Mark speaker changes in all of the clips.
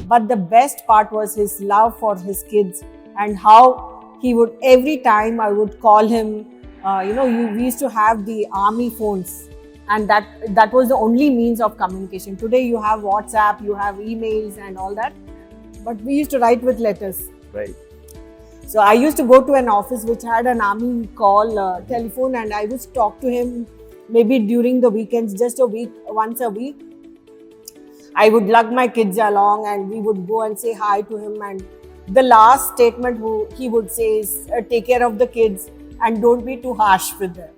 Speaker 1: But the best part was his love for his kids and how he would, every time I would call him, we used to have the army phones, and that was the only means of communication. Today you have WhatsApp, you have emails and all that, but we used to write with letters.
Speaker 2: Right.
Speaker 1: So I used to go to an office which had an army call telephone, and I would talk to him maybe during the weekends, just once a week. I would lug my kids along and we would go and say hi to him. And the last statement he would say is, take care of the kids and don't be too harsh with them.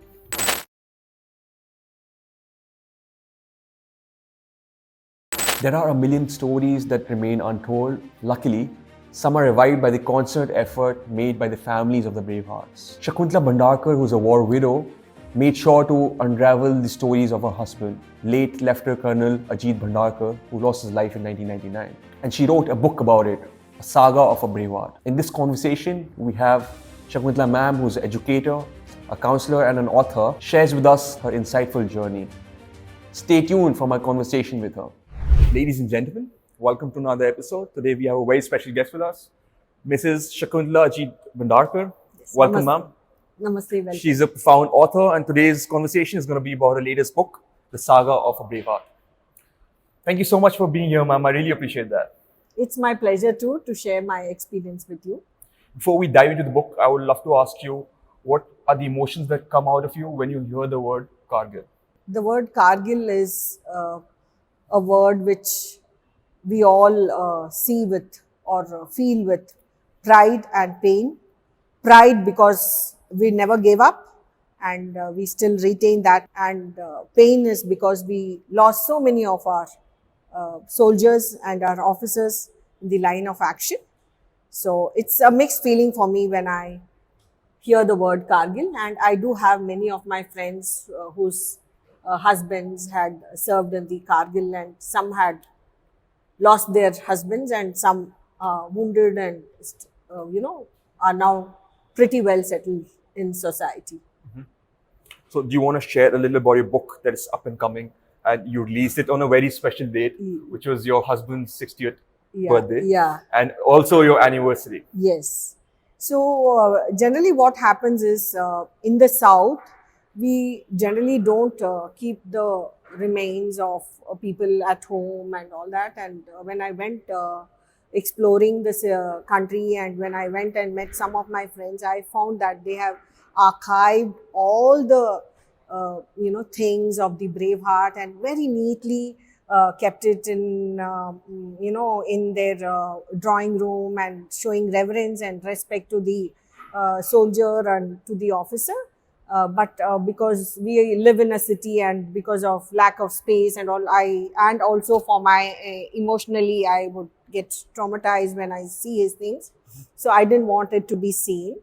Speaker 2: There are a million stories that remain untold. Luckily, some are revived by the concerted effort made by the families of the Bravehearts. Shakunthala Bhandarkar, who's a war widow, made sure to unravel the stories of her husband, late Lieutenant Colonel Ajit Bhandarkar, who lost his life in 1999. And she wrote a book about it, a saga of a Braveheart. In this conversation, we have Shakunthala ma'am, who's an educator, a counsellor and an author, shares with us her insightful journey. Stay tuned for my conversation with her. Ladies and gentlemen, welcome to another episode. Today we have a very special guest with us, Mrs. Shakunthala Ajit Bhandarkar.
Speaker 1: Yes,
Speaker 2: welcome, ma'am.
Speaker 1: Namaste, welcome.
Speaker 2: She's a profound author, and today's conversation is going to be about her latest book, The Saga of a Braveheart. Thank you so much for being here, ma'am. I really appreciate that.
Speaker 1: It's my pleasure too to share my experience with you.
Speaker 2: Before we dive into the book, I would love to ask you, what are the emotions that come out of you when you hear the word Kargil?
Speaker 1: The word Kargil is a word which we all see with or feel with pride and pain. Pride because we never gave up and we still retain that, and pain is because we lost so many of our soldiers and our officers in the line of action. So it's a mixed feeling for me when I hear the word Kargil, and I do have many of my friends whose husbands had served in the Kargil, and some had lost their husbands and some wounded and are now pretty well settled in society.
Speaker 2: Mm-hmm. So do you want to share a little about your book that is up and coming, and you released it on a very special date, which was your husband's 60th birthday, and also your anniversary?
Speaker 1: Yes. So generally what happens is in the South, we generally don't keep the remains of people at home and all that. And when I went exploring this country, and when I went and met some of my friends, I found that they have archived all the things of the Braveheart and very neatly kept it in in their drawing room, and showing reverence and respect to the soldier and to the officer. But because we live in a city, and because of lack of space and all, and also for my emotionally, I would get traumatized when I see his things. So I didn't want it to be seen.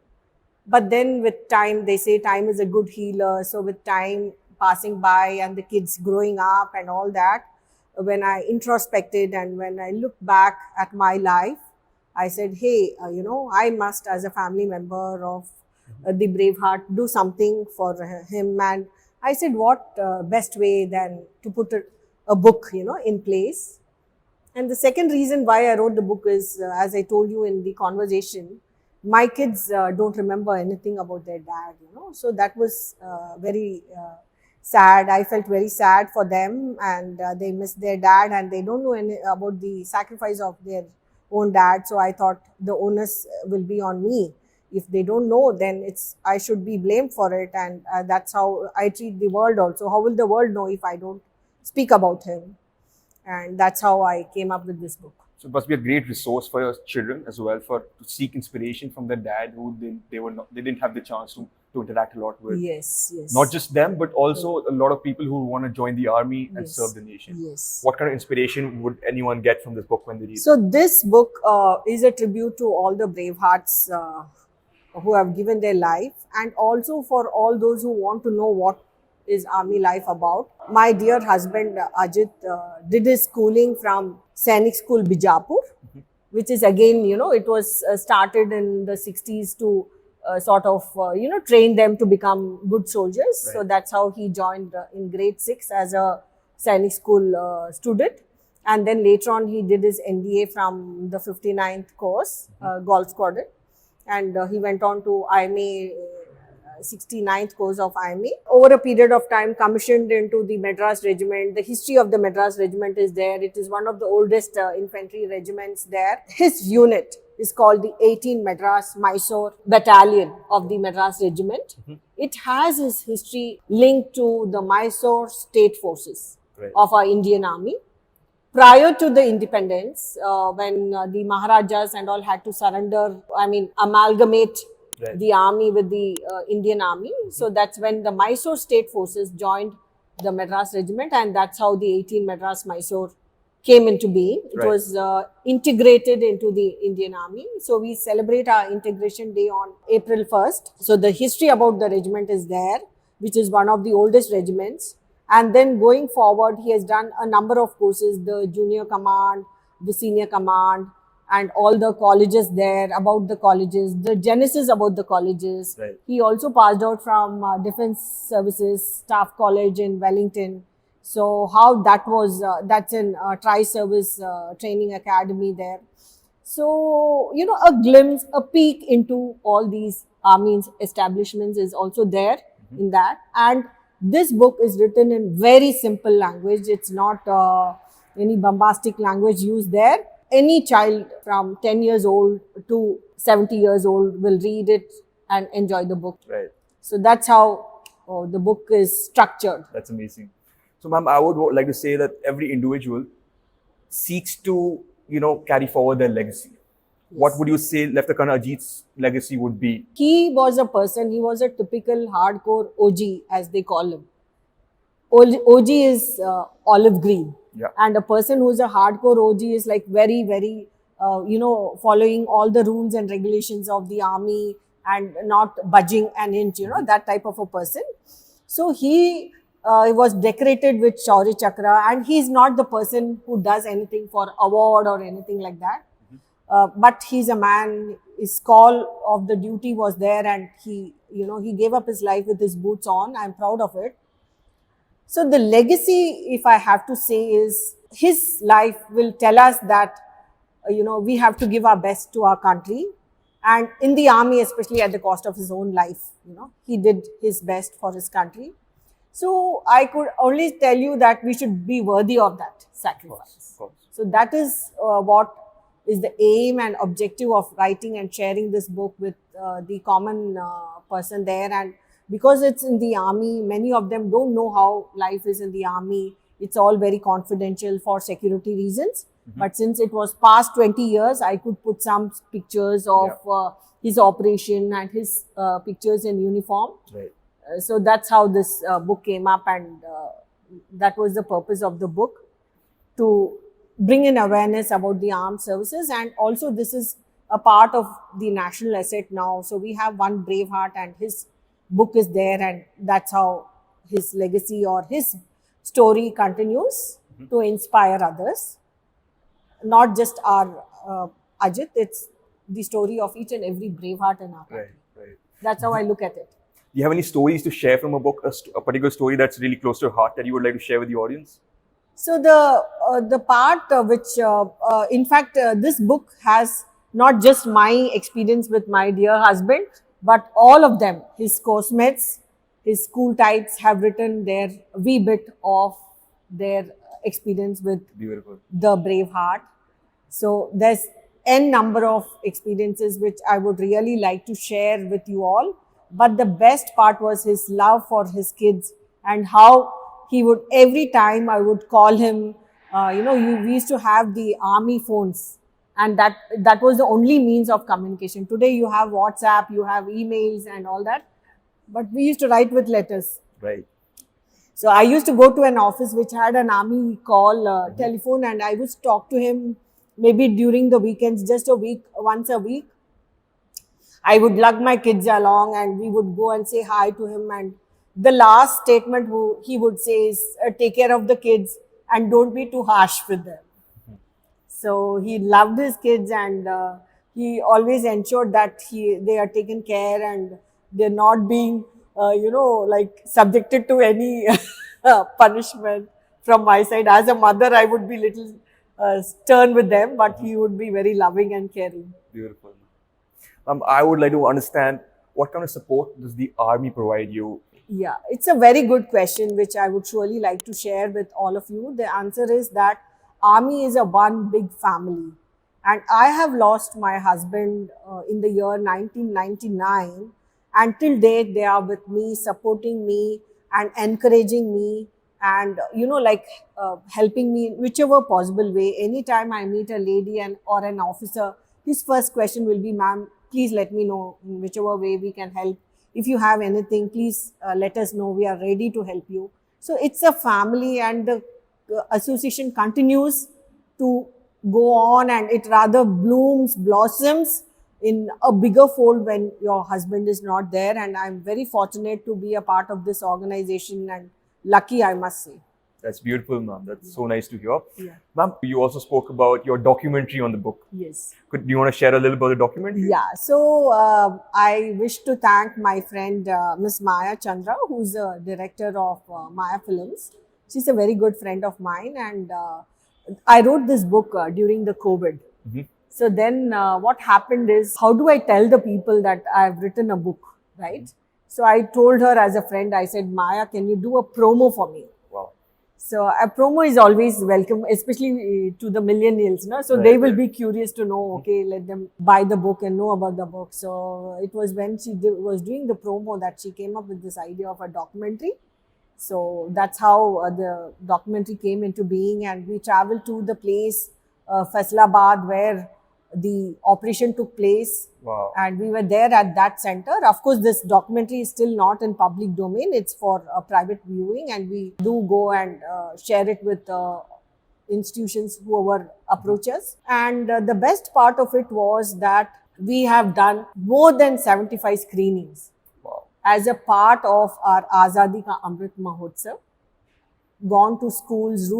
Speaker 1: But then with time, they say time is a good healer. So with time passing by and the kids growing up and all that, when I introspected and when I looked back at my life, I said, hey, I must, as a family member of the Braveheart, do something for him. And I said, what best way than to put a book, in place. And the second reason why I wrote the book is, as I told you in the conversation, my kids don't remember anything about their dad, So that was very sad. I felt very sad for them, and they miss their dad, and they don't know any about the sacrifice of their own dad. So I thought the onus will be on me. If they don't know, then I should be blamed for it. And that's how I treat the world also. How will the world know if I don't speak about him? And that's how I came up with this book.
Speaker 2: So it must be a great resource for your children as well, to seek inspiration from their dad, who they didn't have the chance to interact a lot with.
Speaker 1: Yes.
Speaker 2: Not just them, but also a lot of people who want to join the army and serve the nation.
Speaker 1: Yes.
Speaker 2: What kind of inspiration would anyone get from this book when they read it?
Speaker 1: So this book is a tribute to all the Bravehearts who have given their life, and also for all those who want to know what is army life about. My dear husband Ajit did his schooling from Sainik School Bijapur, which is again, it was started in the 60s to sort of, train them to become good soldiers. Right. So that's how he joined in grade 6 as a Sainik School student. And then later on, he did his NDA from the 59th course, Golf Squadron. And he went on to IMA, 69th course of IMA. Over a period of time, commissioned into the Madras Regiment. The history of the Madras Regiment is there. It is one of the oldest infantry regiments there. His unit is called the 18 Madras Mysore Battalion of the Madras Regiment. It has its history linked to the Mysore state forces of our Indian Army. Prior to the independence, when the Maharajas and all had to surrender, amalgamate the army with the Indian Army. So that's when the Mysore state forces joined the Madras Regiment, and that's how the 18 Madras Mysore came into being. It was integrated into the Indian Army. So we celebrate our integration day on April 1st. So the history about the regiment is there, which is one of the oldest regiments. And then going forward, he has done a number of courses, the junior command, the senior command, and all the colleges there, about the colleges, the genesis about the colleges. He also passed out from Defence Services Staff College in Wellington. So how that was, that's in Tri-Service Training Academy there. So, you know, a glimpse, a peek into all these army establishments is also there in that. And this book is written in very simple language. It's not any bombastic language used there. Any child from 10 years old to 70 years old will read it and enjoy the book. So that's how the book is structured.
Speaker 2: That's amazing. So, ma'am, I would like to say that every individual seeks to, carry forward their legacy. What would you say Lieutenant Colonel Ajit's legacy would be?
Speaker 1: He was a person, he was a typical hardcore OG, as they call him. OG is olive green. And a person who's a hardcore OG is like very, very, following all the rules and regulations of the army and not budging an inch, that type of a person. So he was decorated with Shaurya Chakra, and he's not the person who does anything for award or anything like that. But he's a man, his call of the duty was there, and he gave up his life with his boots on. I'm proud of it. So the legacy, if I have to say, is his life will tell us that, we have to give our best to our country. And in the army, especially at the cost of his own life, he did his best for his country. So I could only tell you that we should be worthy of that sacrifice.
Speaker 2: Of course.
Speaker 1: So that is what is the aim and objective of writing and sharing this book with the common person there. And because it's in the army, many of them don't know how life is in the army. It's all very confidential for security reasons. But since it was past 20 years, I could put some pictures of his operation and his pictures in uniform. So that's how this book came up, and that was the purpose of the book, to bring in awareness about the armed services. And also this is a part of the national asset now. So we have one Braveheart, and his book is there, and that's how his legacy or his story continues to inspire others. Not just our Ajit, it's the story of each and every Braveheart in our country. That's how I look at it.
Speaker 2: Do you have any stories to share from a book, a particular story that's really close to your heart that you would like to share with the audience?
Speaker 1: So the part which, in fact, this book has not just my experience with my dear husband, but all of them, his course mates, his school types have written their wee bit of their experience with the Braveheart. So there's n number of experiences which I would really like to share with you all. But the best part was his love for his kids, and how he would, every time I would call him, we used to have the army phones, and that was the only means of communication. Today you have WhatsApp, you have emails and all that, but we used to write with letters. So I used to go to an office which had an army call telephone, and I would talk to him maybe during the weekends, just once a week. I would lug my kids along, and we would go and say hi to him. And the last statement he would say is, take care of the kids and don't be too harsh with them. So he loved his kids, and he always ensured that they are taken care and they're not being, subjected to any punishment from my side. As a mother, I would be little stern with them, but he would be very loving and caring.
Speaker 2: Beautiful. I would like to understand what kind of support does the army provide you?
Speaker 1: Yeah, it's a very good question, which I would surely like to share with all of you. The answer is that army is a one big family. And I have lost my husband in the year 1999. Until date, they are with me, supporting me and encouraging me and, helping me in whichever possible way. Anytime I meet a lady and or an officer, his first question will be, ma'am, please let me know in whichever way we can help. If you have anything, please let us know. We are ready to help you. So it's a family, and the association continues to go on, and it rather blooms, blossoms in a bigger fold when your husband is not there. And I'm very fortunate to be a part of this organization, and lucky, I must say.
Speaker 2: That's beautiful, ma'am. That's so nice to hear.
Speaker 1: Yeah.
Speaker 2: Ma'am, you also spoke about your documentary on the book.
Speaker 1: Yes.
Speaker 2: Do you want to share a little about the documentary?
Speaker 1: Yeah, so I wish to thank my friend Miss Maya Chandra, who's the director of Maya Films. She's a very good friend of mine, and I wrote this book during the COVID. So then what happened is, how do I tell the people that I've written a book, right? So I told her as a friend, I said, Maya, can you do a promo for me?
Speaker 2: Wow.
Speaker 1: So a promo is always welcome, especially to the millennials, no? So they will be curious to know, okay, let them buy the book and know about the book. So it was when she was doing the promo that she came up with this idea of a documentary. So that's how the documentary came into being, and we traveled to the place, Faisalabad, where the operation took place.
Speaker 2: Wow.
Speaker 1: And we were there at that center. Of course, this documentary is still not in public domain. It's for a private viewing, and we do go and share it with institutions, whoever approach us. And the best part of it was that we have done more than 75 screenings.
Speaker 2: Wow.
Speaker 1: As a part of our Azadi Ka Amrit Mahotsav, gone to schools,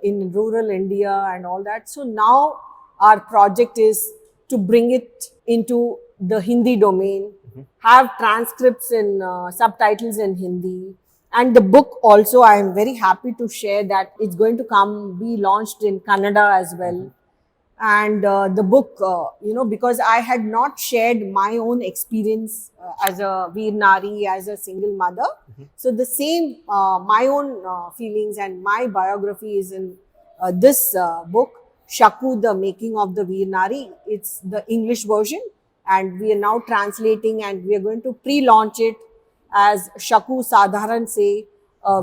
Speaker 1: in rural India and all that. So now our project is to bring it into the Hindi domain, have transcripts in subtitles in Hindi. And the book also, I am very happy to share that it's going to be launched in Kannada as well. And the book, because I had not shared my own experience as a Veer Nari, as a single mother. So the same, my own feelings and my biography is in this book, Shaku, the Making of the Veer Nari. It's the English version, and we are now translating, and we are going to pre-launch it as Shaku Sadharan Se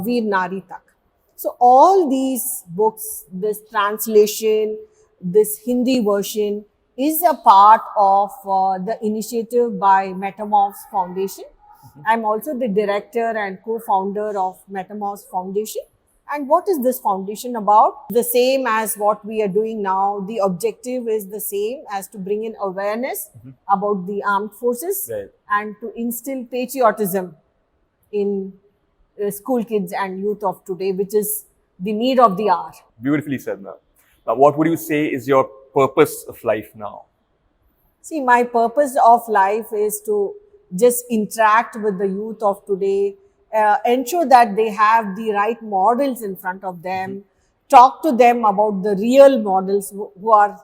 Speaker 1: Veer Nari Tak. So all these books, this translation, this Hindi version is a part of the initiative by Metamorphes Foundation. I'm also the director and co-founder of Metamorphes Foundation. And what is this foundation about? The same as what we are doing now. The objective is the same as to bring in awareness about the armed forces,
Speaker 2: Right.
Speaker 1: and to instill patriotism in school kids and youth of today, which is the need of the hour.
Speaker 2: Beautifully said, ma'am. Now, what would you say is your purpose of life now?
Speaker 1: See, my purpose of life is to just interact with the youth of today, ensure that they have the right models in front of them, talk to them about the real models who are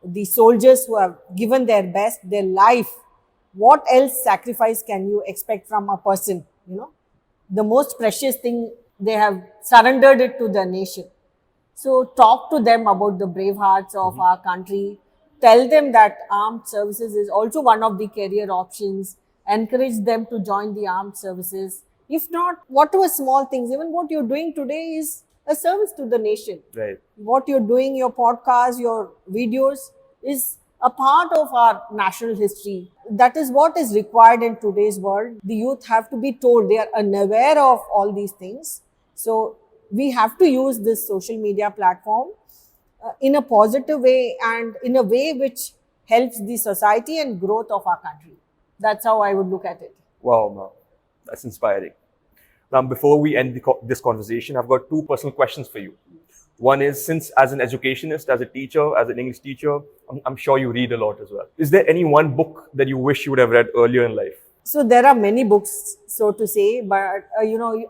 Speaker 1: the soldiers who have given their best, their life. What else sacrifice can you expect from a person? The most precious thing, they have surrendered it to the nation. So talk to them about the brave hearts of our country. Tell them that armed services is also one of the career options. Encourage them to join the armed services. If not, whatever small things, even what you're doing today is a service to the nation.
Speaker 2: Right.
Speaker 1: What you're doing, your podcast, your videos, is a part of our national history. That is what is required in today's world. The youth have to be told, they are unaware of all these things. So we have to use this social media platform in a positive way, and in a way which helps the society and growth of our country. That's how I would look at it.
Speaker 2: Wow, ma'am. That's inspiring. Now, before we end this conversation, I've got two personal questions for you. One is, since as an educationist, as a teacher, as an English teacher, I'm sure you read a lot as well. Is there any one book that you wish you would have read earlier in life?
Speaker 1: So there are many books, so to say, but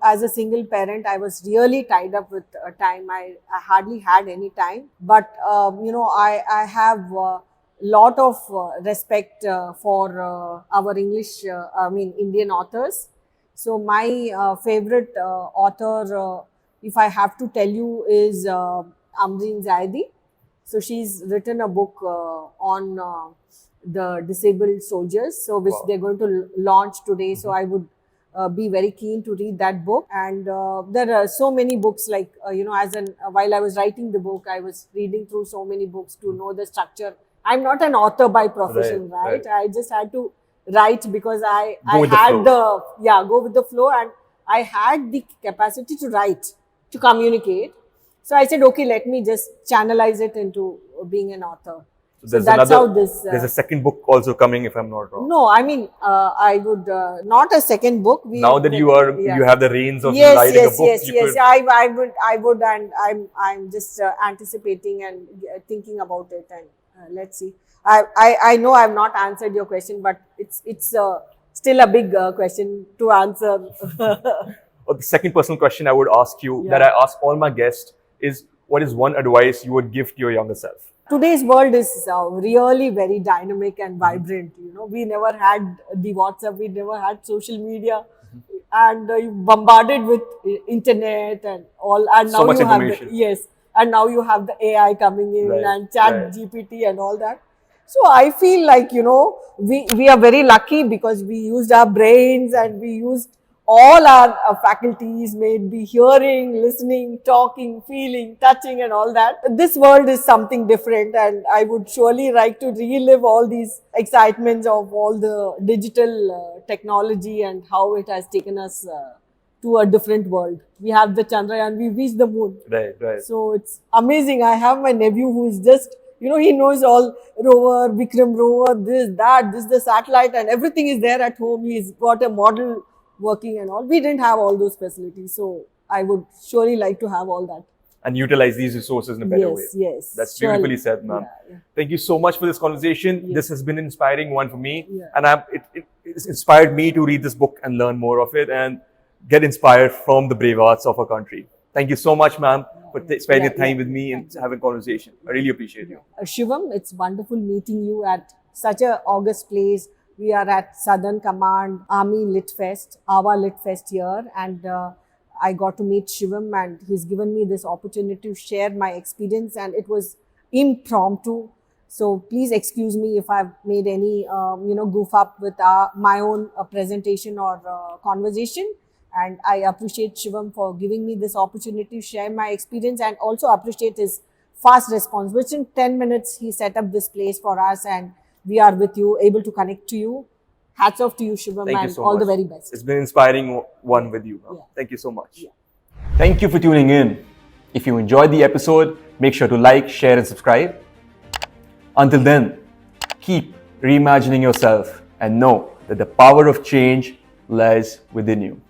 Speaker 1: as a single parent, I was really tied up with time. I hardly had any time, but I have lot of respect for our English, Indian authors. So my favorite author, if I have to tell you, is Amreen Zaidi. So she's written a book on the disabled soldiers, so which
Speaker 2: Wow.
Speaker 1: they're going to launch today. So I would be very keen to read that book. And there are so many books, like while I was writing the book, I was reading through so many books to know the structure. I'm not an author by profession, right? I just had to write because I
Speaker 2: with the
Speaker 1: had
Speaker 2: flow.
Speaker 1: go with the flow, and I had the capacity to write, to communicate. So I said, okay, let me just channelize it into being an author. So that's how this.
Speaker 2: There's a second book also coming, if I'm not wrong.
Speaker 1: No, I mean, I would not a second book.
Speaker 2: Now that you have the reins of
Speaker 1: Yes,
Speaker 2: writing a
Speaker 1: yes,
Speaker 2: book,
Speaker 1: yes,
Speaker 2: you
Speaker 1: yes.
Speaker 2: could.
Speaker 1: I would, and I'm just anticipating and thinking about it, and let's see. I know I've not answered your question, but it's still a big question to answer.
Speaker 2: Or the second personal question I would ask you, that I ask all my guests, is what is one advice you would give to your younger self?
Speaker 1: Today's world is really very dynamic and vibrant. We never had the WhatsApp, we never had social media, and you bombarded with internet and all. And
Speaker 2: So
Speaker 1: now
Speaker 2: much
Speaker 1: you have
Speaker 2: information.
Speaker 1: and now you have the AI coming in,
Speaker 2: Right,
Speaker 1: and Chat
Speaker 2: right.
Speaker 1: GPT and all that. So I feel like we are very lucky because we used our brains and we used all our faculties, may it be hearing, listening, talking, feeling, touching, and all that. This world is something different, and I would surely like to relive all these excitements of all the digital technology and how it has taken us to a different world. We have the Chandrayaan, we reached the moon.
Speaker 2: Right, right.
Speaker 1: So it's amazing. I have my nephew who is just, he knows all rover, Vikram rover, this, the satellite, and everything is there at home. He's got a model working and all. We didn't have all those facilities. So I would surely like to have all that.
Speaker 2: And utilize these resources in a better way.
Speaker 1: Yes.
Speaker 2: That's
Speaker 1: surely.
Speaker 2: beautifully said, ma'am.
Speaker 1: Yeah.
Speaker 2: Thank you so much for this conversation.
Speaker 1: Yes.
Speaker 2: This has been an inspiring one for me.
Speaker 1: Yeah.
Speaker 2: And it's inspired me to read this book and learn more of it and get inspired from the brave hearts of our country. Thank you so much, ma'am, for spending your time with me and having a conversation. I really appreciate you.
Speaker 1: Shivam, it's wonderful meeting you at such a august place. We are at Southern Command Army Lit Fest, AWA Lit Fest here, and I got to meet Shivam, and he's given me this opportunity to share my experience, and it was impromptu. So please excuse me if I've made any goof up with my own presentation or conversation. And I appreciate Shivam for giving me this opportunity to share my experience, and also appreciate his fast response. Within 10 minutes, he set up this place for us, and we are with you, able to connect to you. Hats off to you, Shivam,
Speaker 2: Thank you
Speaker 1: and
Speaker 2: so
Speaker 1: all
Speaker 2: much.
Speaker 1: the very best.
Speaker 2: It's been an inspiring one with you.
Speaker 1: Yeah.
Speaker 2: Thank you so much.
Speaker 1: Yeah.
Speaker 2: Thank you for tuning in. If you enjoyed the episode, make sure to like, share, and subscribe. Until then, keep reimagining yourself and know that the power of change lies within you.